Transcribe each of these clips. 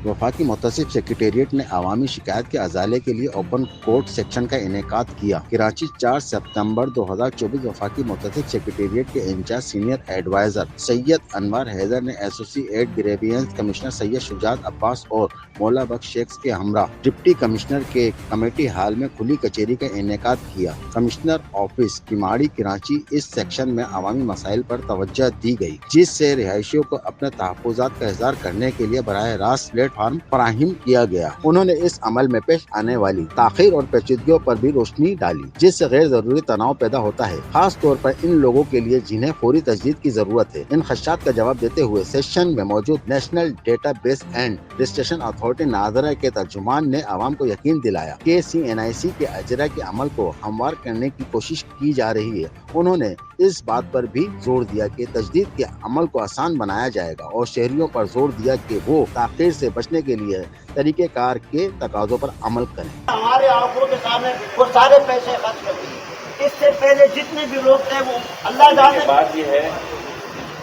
वफाकी मुतसिब सेक्रेटेरिएट ने अवामी शिकायत के अजाले के लिए ओपन कोर्ट सेक्शन का इनेकाद किया। कराची 4 सितंबर 2024 वफाकी मुतसिब सेक्रेटेरिएट के in charge senior adviser Syed Anwar Haider ने associate grievance commissioner Syed Shujaat Abbas और मौला बख्श शेख के हमरा डिप्टी कमिश्नर के कमेटी हाल में खुली कचहरी का इनेकाद किया। कमिश्नर ऑफिस किमाड़ी कराची इस सेक्शन में अवामी मसाइल पर तवज्जो दी गई, जिससे रिहायशियों को अपने तहफ़्फ़ुज़ात का इज़हार करने के लिए बराह रास्त प्लेटफार्म फराहिम किया गया। उन्होंने इस अमल में पेश आने वाली ताख़ीर और पेचीदगियों पर भी रोशनी डाली, जिससे गैर जरूरी तनाव पैदा होता है, खास तौर पर इन लोगों के लिए जिन्हें फौरी तजदीद की जरूरत है। इन खदशात का जवाब देते हुए सेशन में मौजूद national data base and registration authority NADRA के तर्जुमान ने आवाम को यकीन दिलाया कि CNIC के अजरा के अमल को हमवार करने की कोशिश की जा रही है। उन्होंने इस बात पर भी जोर दिया कि तजदीद के अमल को आसान बनाया जाएगा और शहरियों पर जोर दिया कि वो ताख़ीर से बचने के लिए तरीक़ेकार के तकाज़ों पर अमल करें। हमारे आंखों के सामने वो सारे पैसे खर्च कर दिए। इससे पहले जितने भी लोग थे वो अल्लाह जाने। बात ये है,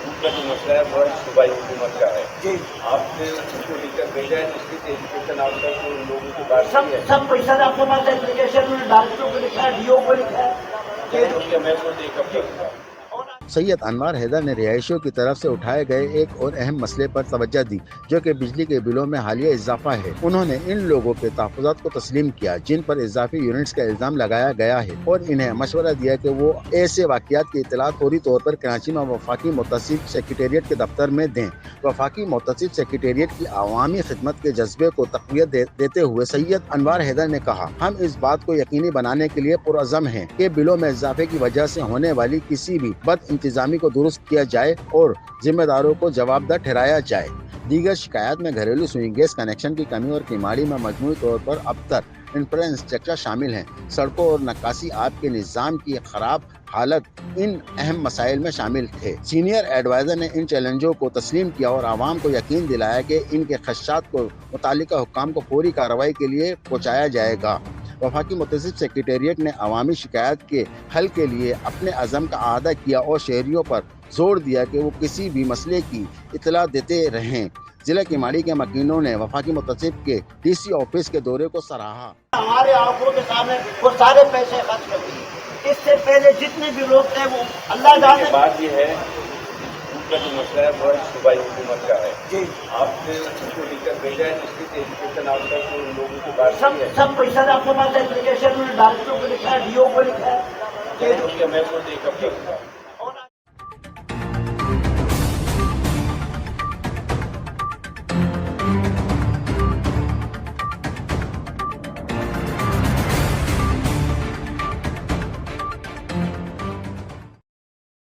उनका जो मसला है वो सूबाई हुकूमत का है जी। आपने उसको लेकर भेजा है, जिसकी एजुकेशन आप तक उन लोगों की बात सब पैसा आपके पास एप्लीकेशन में डायरेक्टरों को लिखा है, DO को लिखा है। सैयद अनवर हैदर ने रिहायशियों की तरफ से उठाए गए एक और अहम मसले पर तवज्जो दी, जो कि बिजली के बिलों में हालिया इजाफा है। उन्होंने इन लोगों के तहफ़्फ़ुज़ात को तस्लीम किया जिन पर इजाफी यूनिट्स का इल्जाम लगाया गया है, और इन्हें मशवरा दिया कि वो ऐसे वाक़यात की इत्तला फौरी तौर पर कराची में वफाकी मुतसिब सेक्रेटेरिएट के दफ्तर में दें। वफाकी मुतसिब सेक्रेटेरिएट की अवामी खिदमत के जज्बे को तक़वियत देते हुए सैयद अनवर हैदर ने कहा, हम इस बात को यकीनी बनाने के लिए पुरअज़म हैं कि बिलों में इजाफे की वजह से होने वाली किसी भी बद इंतजामी को दुरुस्त किया जाए और जिम्मेदारों को जवाबदार ठहराया जाए। दीगर शिकायत में घरेलू स्विंग गैस कनेक्शन की कमी और किमाड़ी में मजमूई तौर पर अब तक इंफ्रास्ट्रक्चर शामिल हैं। सड़कों और नक्काशी आब के निज़ाम की खराब हालत इन अहम मसाइल में शामिल थे। सीनियर एडवाइजर ने इन चैलेंजों को तस्लीम किया और आवाम को यकीन दिलाया कि इनके खदशात को मुतालिका हुक्काम को फौरी कार्रवाई के लिए पहुँचाया जाएगा। वफाकी मुतसिब सेक्रेटेरिएट ने अवामी शिकायत के हल के लिए अपने अज़म का अदा किया और शहरियों पर जोर दिया कि वो किसी भी मसले की इत्तला देते रहें। जिला किमाड़ी के मकीनों ने वफाकी मुतसिब के DC ऑफिस के दौरे को सराहा। हमारे आंखों के सामने वो सारे पैसे खर्च कर दिए। इससे पहले जितने भी लोग थे वो अल्लाह जाने। बात ये है, उनका जो मसला है वो सूबाई हुकूमत का है जी। आपने उसको लेकर भेजा है, जिसकी एजुकेशन आप तक उन लोगों की बात सब पैसा आपके पास एप्लीकेशन में डायरेक्टरों को लिखा है, DO को लिखा है। मैं